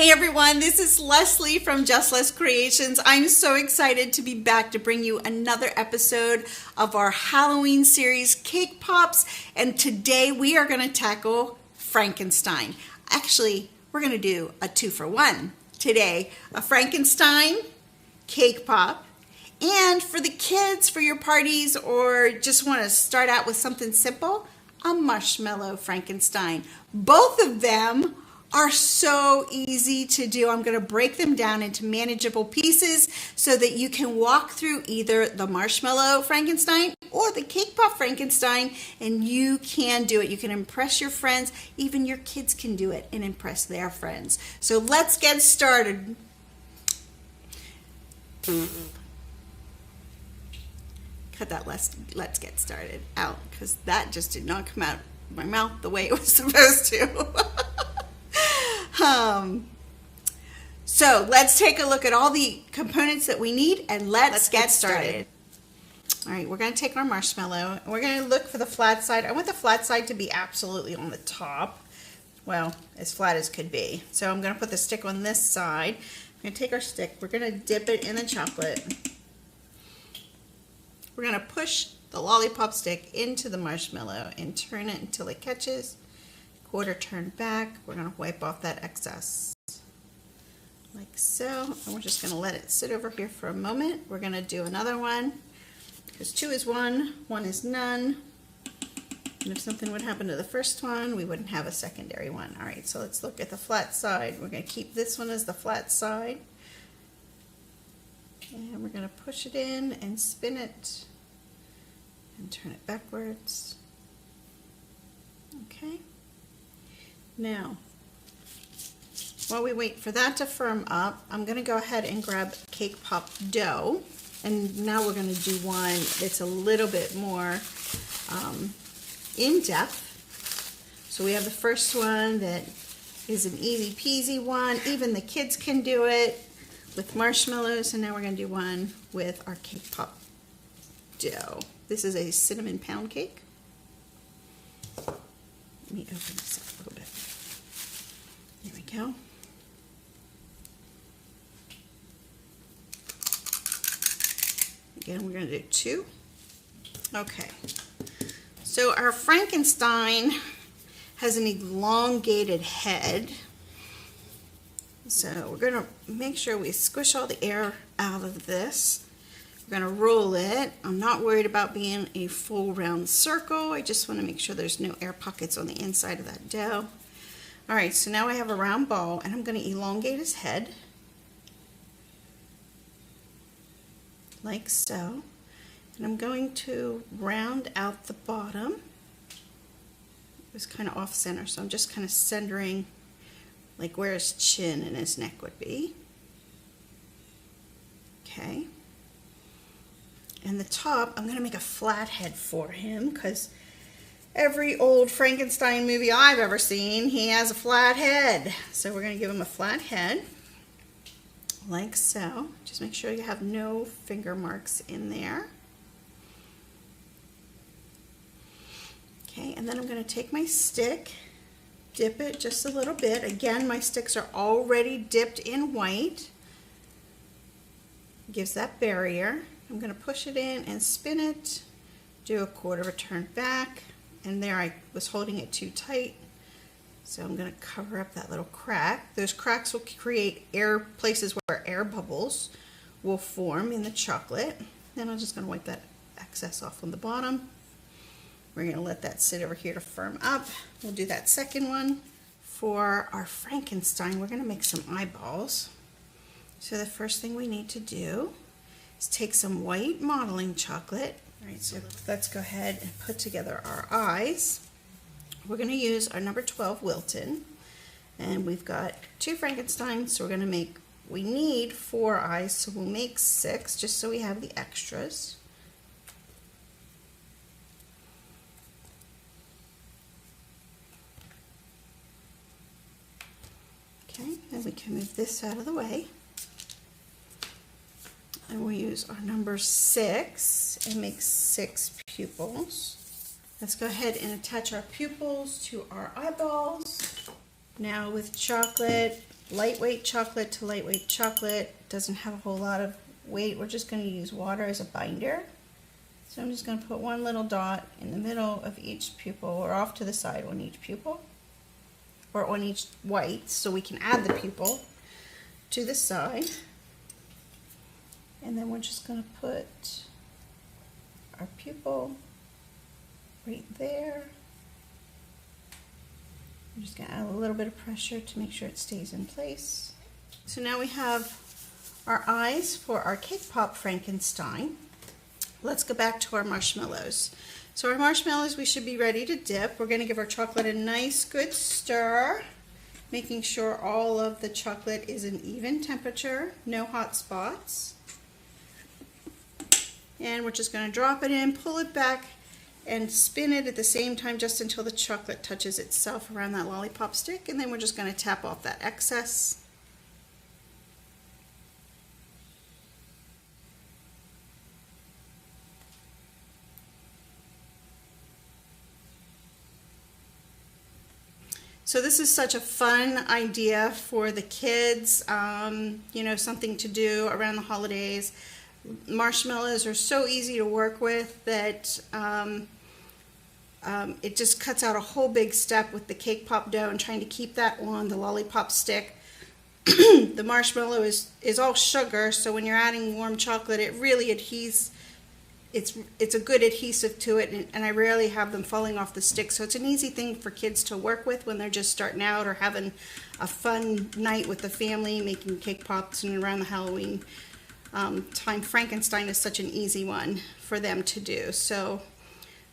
Hey everyone, this is Leslie from Just Less Creations. I'm so excited to be back to bring you another episode of our Halloween series, Cake Pops. And today we are going to tackle Frankenstein. Actually, we're going to do a 2-for-1 today. A Frankenstein cake pop. And for the kids, for your parties, or just want to start out with something simple, a marshmallow Frankenstein. Both of them are so easy to do. I'm going to break them down into manageable pieces so that you can walk through either the marshmallow Frankenstein or the cake pop Frankenstein, and you can do it. You can impress your friends. Even your kids can do it and impress their friends. So let's get started. Cut that let's get started out, because that just did not come out of my mouth the way it was supposed to. So let's take a look at all the components that we need, and let's get started. All right, we're going to take our marshmallow and we're going to look for the flat side. I want the flat side to be absolutely on the top. Well, as flat as could be. So I'm going to put the stick on this side. I'm going to take our stick. We're going to dip it in the chocolate. We're going to push the lollipop stick into the marshmallow and turn it until it catches. Quarter turn back. We're going to wipe off that excess like so, and we're just going to let it sit over here for a moment. We're going to do another one, because 2 is 1, 1 is none, and if something would happen to the first one, we wouldn't have a secondary one. All right, so let's look at the flat side. We're going to keep this one as the flat side, and we're going to push it in and spin it and turn it backwards. Okay. Now, while we wait for that to firm up, I'm going to go ahead and grab cake pop dough. And now we're going to do one that's a little bit more in-depth. So we have the first one that is an easy peasy one. Even the kids can do it with marshmallows. And now we're going to do one with our cake pop dough. This is a cinnamon pound cake. Let me open this up a little bit. There we go. Again, we're going to do 2. Okay. So our Frankenstein has an elongated head. So we're going to make sure we squish all the air out of this. We're going to roll it. I'm not worried about being a full round circle. I just want to make sure there's no air pockets on the inside of that dough. All right, so now I have a round ball, and I'm going to elongate his head like so. And I'm going to round out the bottom. It was kind of off center, so I'm just kind of centering like where his chin and his neck would be. Okay. And the top, I'm going to make a flat head for him, because every old Frankenstein movie I've ever seen, he has a flat head. So we're going to give him a flat head, like so. Just make sure you have no finger marks in there. Okay, and then I'm going to take my stick, dip it just a little bit. Again, my sticks are already dipped in white. Gives that barrier. I'm going to push it in and spin it, do a quarter of a turn back, and there I was holding it too tight, so I'm going to cover up that little crack. Those cracks will create air places where air bubbles will form in the chocolate. Then I'm just going to wipe that excess off on the bottom. We're going to let that sit over here to firm up. We'll do that second one. For our Frankenstein, we're going to make some eyeballs. So the first thing we need to do is take some white modeling chocolate. All right, so let's go ahead and put together our eyes. We're going to use our number 12 Wilton, and we've got 2 Frankensteins, so we're going to make, we need 4 eyes, so we'll make 6 just so we have the extras. Okay, then we can move this out of the way. And we'll use our number 6 and make 6 pupils. Let's go ahead and attach our pupils to our eyeballs. Now with chocolate, lightweight chocolate to lightweight chocolate. Doesn't have a whole lot of weight. We're just going to use water as a binder. So I'm just going to put one little dot in the middle of each pupil, or off to the side on each pupil, or on each white, so we can add the pupil to the side. And then we're just going to put our pupil right there. I'm just going to add a little bit of pressure to make sure it stays in place. So now we have our eyes for our cake pop Frankenstein. Let's go back to our marshmallows. So our marshmallows, we should be ready to dip. We're going to give our chocolate a nice good stir, making sure all of the chocolate is an even temperature, no hot spots. And we're just going to drop it in, pull it back, and spin it at the same time just until the chocolate touches itself around that lollipop stick. And then we're just going to tap off that excess. So this is such a fun idea for the kids, you know, something to do around the holidays. Marshmallows are so easy to work with that it just cuts out a whole big step with the cake pop dough and trying to keep that on the lollipop stick. The marshmallow is all sugar, so when you're adding warm chocolate, it really adheres. It's a good adhesive to it, and I rarely have them falling off the stick, so it's an easy thing for kids to work with when they're just starting out or having a fun night with the family, making cake pops and around the Halloween time. Frankenstein is such an easy one for them to do. So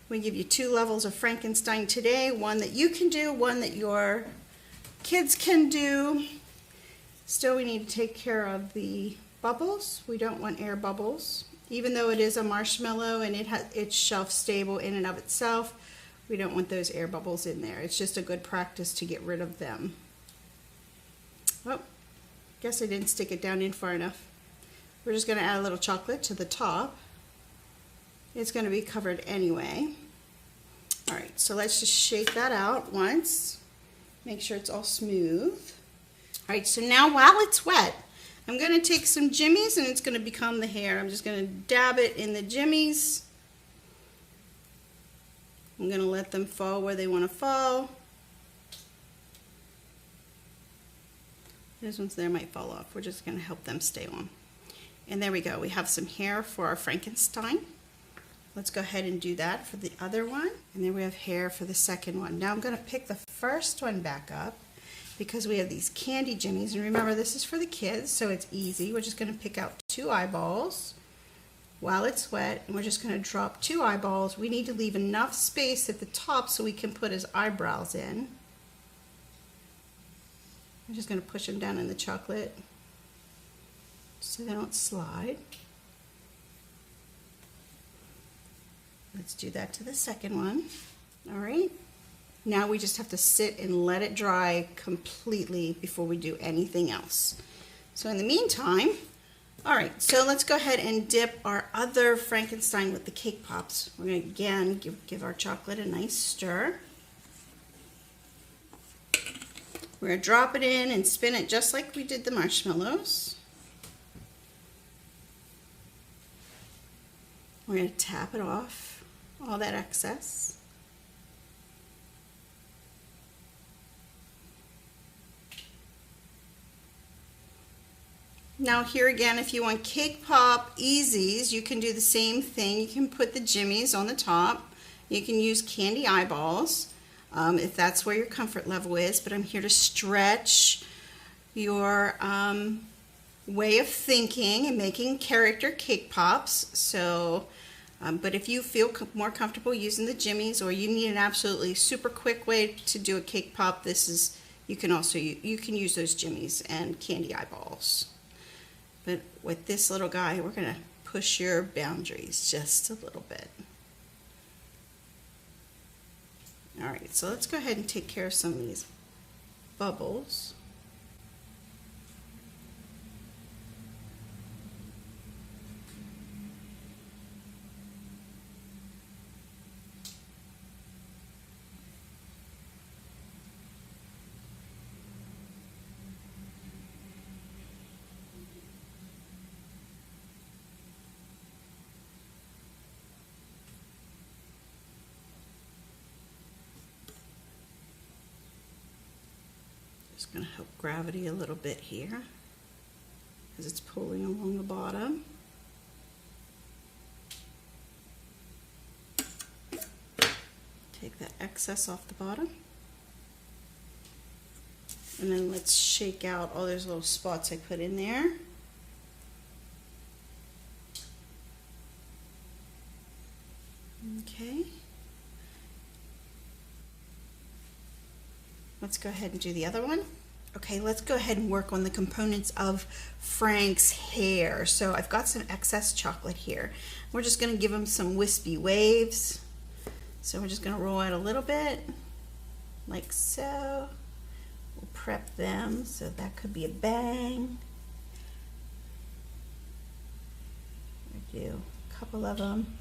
we give you 2 levels of Frankenstein today, one that you can do, one that your kids can do. Still, we need to take care of the bubbles. We don't want air bubbles. Even though it is a marshmallow and it's shelf stable in and of itself, we don't want those air bubbles in there. It's just a good practice to get rid of them. Oh, guess I didn't stick it down in far enough. We're just going to add a little chocolate to the top. It's going to be covered anyway. All right, so let's just shake that out once. Make sure it's all smooth. All right, so now while it's wet, I'm going to take some jimmies and it's going to become the hair. I'm just going to dab it in the jimmies. I'm going to let them fall where they want to fall. Those ones there might fall off. We're just going to help them stay on. And there we go. We have some hair for our Frankenstein. Let's go ahead and do that for the other one. And then we have hair for the second one. Now I'm going to pick the first one back up, because we have these candy jimmies, and remember this is for the kids, so it's easy. We're just going to pick out 2 eyeballs while it's wet, and we're just going to drop 2 eyeballs. We need to leave enough space at the top so we can put his eyebrows in. I'm just going to push them down in the chocolate so they don't slide. Let's do that to the second one. All right. Now we just have to sit and let it dry completely before we do anything else. So in the meantime, all right, so let's go ahead and dip our other Frankenstein with the cake pops. We're going to again give our chocolate a nice stir. We're going to drop it in and spin it just like we did the marshmallows. We're going to tap it off, all that excess. Now here again, if you want cake pop easies, you can do the same thing. You can put the jimmies on the top. You can use candy eyeballs if that's where your comfort level is, but I'm here to stretch your way of thinking and making character cake pops. So, but if you feel more comfortable using the jimmies, or you need an absolutely super quick way to do a cake pop, this is, you can also use those jimmies and candy eyeballs. But with this little guy, we're going to push your boundaries just a little bit. All right, so let's go ahead and take care of some of these bubbles. Just going to help gravity a little bit here as it's pulling along the bottom. Take that excess off the bottom. And then let's shake out all those little spots I put in there. Okay. Let's go ahead and do the other one. Okay, let's go ahead and work on the components of Frank's hair. So I've got some excess chocolate here. We're just going to give him some wispy waves. So we're just going to roll out a little bit, like so. We'll prep them, so that could be a bang. I do a couple of them.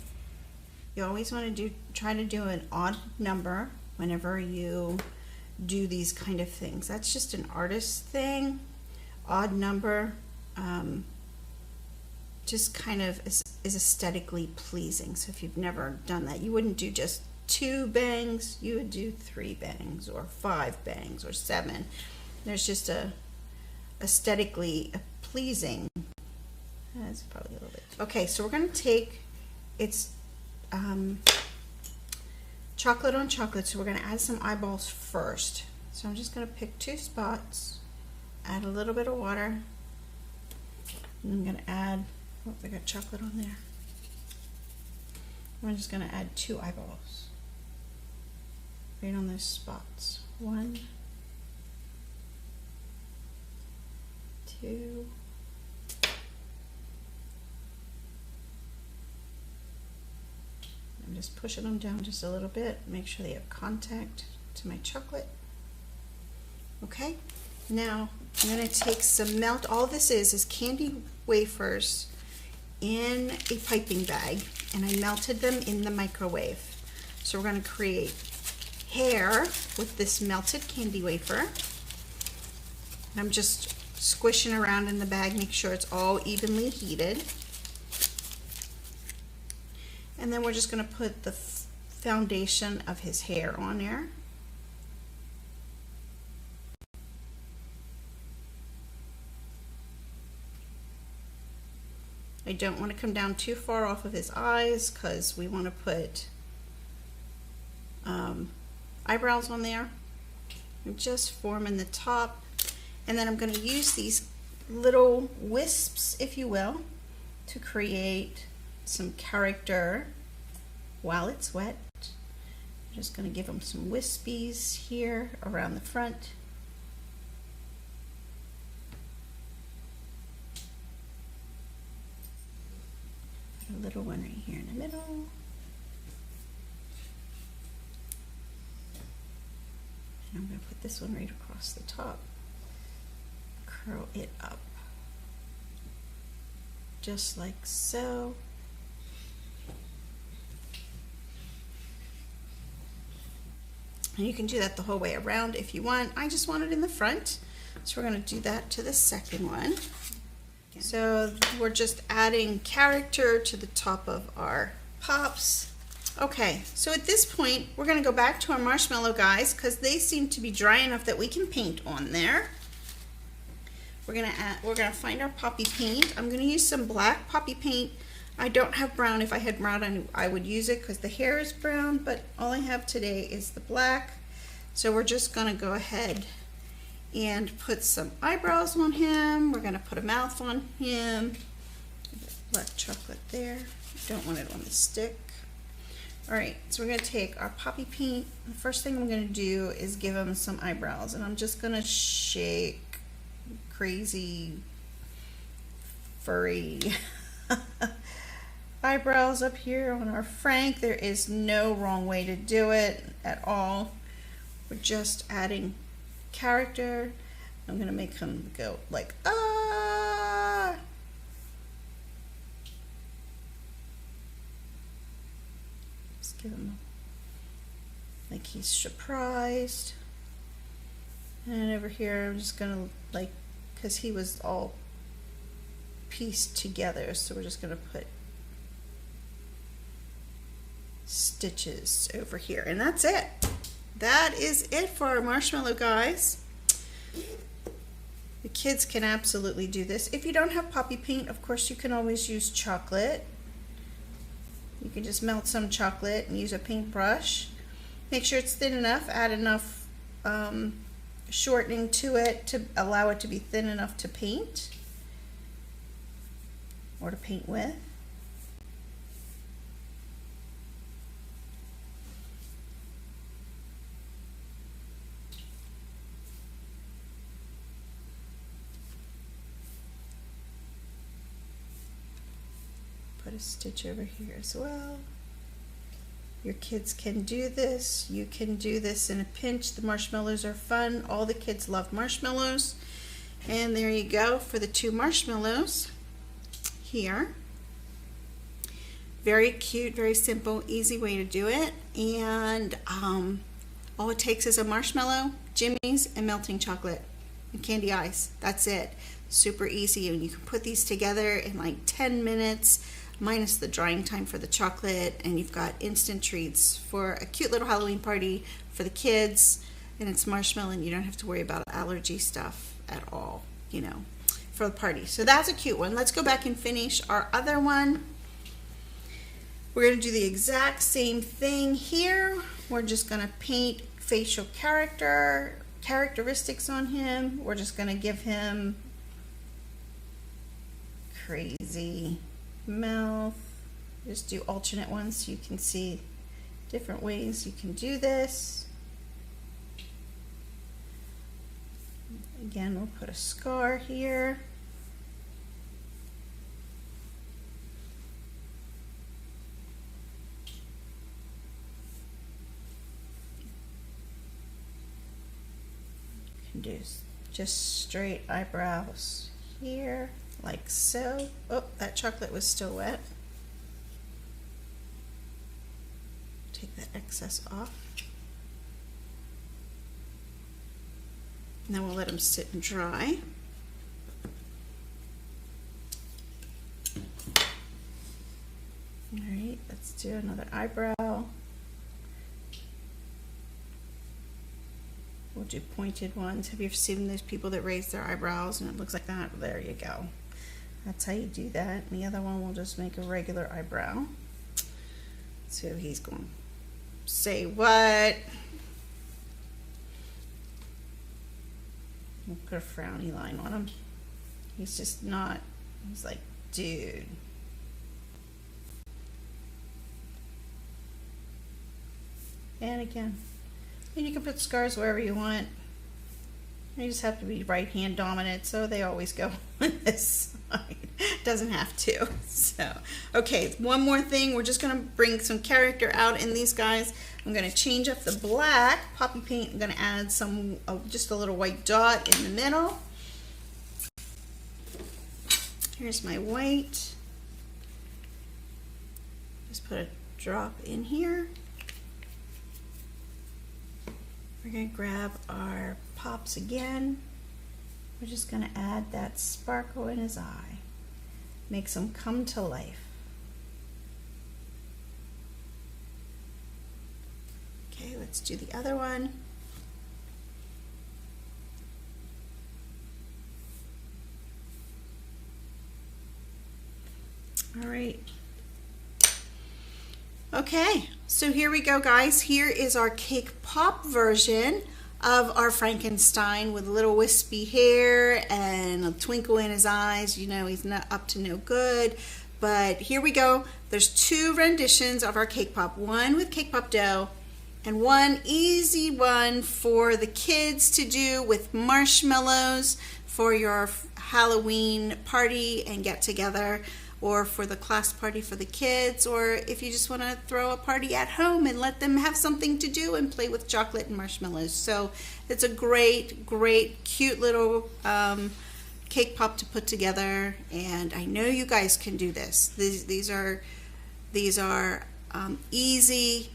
You always want to try to do an odd number whenever you do these kind of things. That's just an artist thing. Odd number just kind of is aesthetically pleasing. So if you've never done that, you wouldn't do just 2 bangs, you would do 3 bangs or 5 bangs or 7. There's just a aesthetically pleasing. That's probably a little bit. Okay, so we're going to take it's chocolate on chocolate, so we're going to add some eyeballs first. So I'm just going to pick 2 spots, add a little bit of water, and I'm going to add, oh, I got chocolate on there. I'm just going to add 2 eyeballs right on those spots. 1, 2, I'm just pushing them down just a little bit, make sure they have contact to my chocolate. Okay, now I'm going to take some melt. All this is candy wafers in a piping bag, and I melted them in the microwave. So we're going to create hair with this melted candy wafer. And I'm just squishing around in the bag, make sure it's all evenly heated. And then we're just going to put the foundation of his hair on there. I don't want to come down too far off of his eyes because we want to put eyebrows on there. I'm just forming the top, and then I'm going to use these little wisps, if you will, to create some character while it's wet. I'm just going to give them some wispies here around the front. Put a little one right here in the middle. And I'm going to put this one right across the top. Curl it up. Just like so. And you can do that the whole way around if you want. I just want it in the front. So we're going to do that to the second one. So we're just adding character to the top of our pops. Okay, so at this point, we're going to go back to our marshmallow guys because they seem to be dry enough that we can paint on there. We're gonna find our poppy paint. I'm gonna use some black poppy paint. I don't have brown. If I had brown, I would use it because the hair is brown, but all I have today is the black. So we're just gonna go ahead and put some eyebrows on him. We're gonna put a mouth on him. Black chocolate there. Don't want it on the stick. All right, so we're gonna take our poppy paint. The first thing I'm gonna do is give him some eyebrows, and I'm just gonna shake crazy furry eyebrows up here on our Frank. There is no wrong way to do it at all. We're just adding character. I'm gonna make him go like ah. Just give him like he's surprised. And over here I'm just gonna like, because he was all pieced together, so we're just going to put stitches over here, and that's it. That is it for our marshmallow guys. The kids can absolutely do this. If you don't have poppy paint, of course you can always use chocolate. You can just melt some chocolate and use a paintbrush. Make sure it's thin enough, add enough shortening to it to allow it to be thin enough to paint or to paint with. Put a stitch over here as well. Your kids can do this. You can do this in a pinch. The marshmallows are fun. All the kids love marshmallows. And there you go for the 2 marshmallows here. Very cute, very simple, easy way to do it. And all it takes is a marshmallow, jimmies, and melting chocolate and candy ice. That's it. Super easy. And you can put these together in like 10 minutes. Minus the drying time for the chocolate, and you've got instant treats for a cute little Halloween party for the kids, and it's marshmallow and you don't have to worry about allergy stuff at all, you know, for the party. So that's a cute one. Let's go back and finish our other one. We're going to do the exact same thing here. We're just going to paint facial characteristics on him. We're just going to give him crazy mouth. Just do alternate ones so you can see different ways you can do this. Again, we'll put a scar here. You can do just straight eyebrows here. Like so. Oh, that chocolate was still wet. Take that excess off. Now we'll let them sit and dry. All right, let's do another eyebrow. We'll do pointed ones. Have you ever seen those people that raise their eyebrows and it looks like that? There you go. That's how you do that. And the other one we'll just make a regular eyebrow. So he's going to say what? We'll put a frowny line on him. He's just not, he's like, dude. And again. And you can put scars wherever you want. You just have to be right hand dominant, so they always go on this side. Doesn't have to. So, okay, one more thing. We're just going to bring some character out in these guys. I'm going to change up the black poppy paint. I'm going to add some, just a little white dot in the middle. Here's my white. Just put a drop in here. We're going to grab our pops again. We're just going to add that sparkle in his eye. Makes him come to life. Okay, let's do the other one. All right. Okay, so here we go, guys. Here is our cake pop version of our Frankenstein with little wispy hair and a twinkle in his eyes. You know, he's not up to no good. But here we go. There's 2 renditions of our cake pop. One with cake pop dough and one easy one for the kids to do with marshmallows for your Halloween party and get together, or for the class party for the kids, or if you just want to throw a party at home and let them have something to do and play with chocolate and marshmallows. So it's a great, great, cute little cake pop to put together, and I know you guys can do this. These are easy,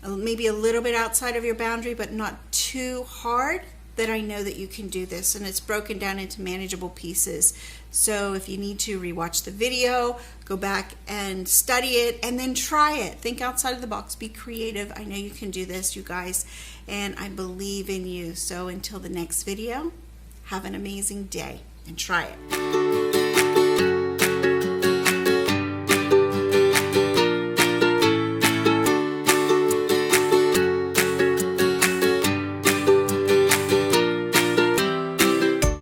maybe a little bit outside of your boundary, but not too hard. that I know that you can do this, and it's broken down into manageable pieces. So if you need to rewatch the video, go back and study it, and then try it. Think outside of the box, be creative. I know you can do this, you guys, and I believe in you. So until the next video, have an amazing day and try it.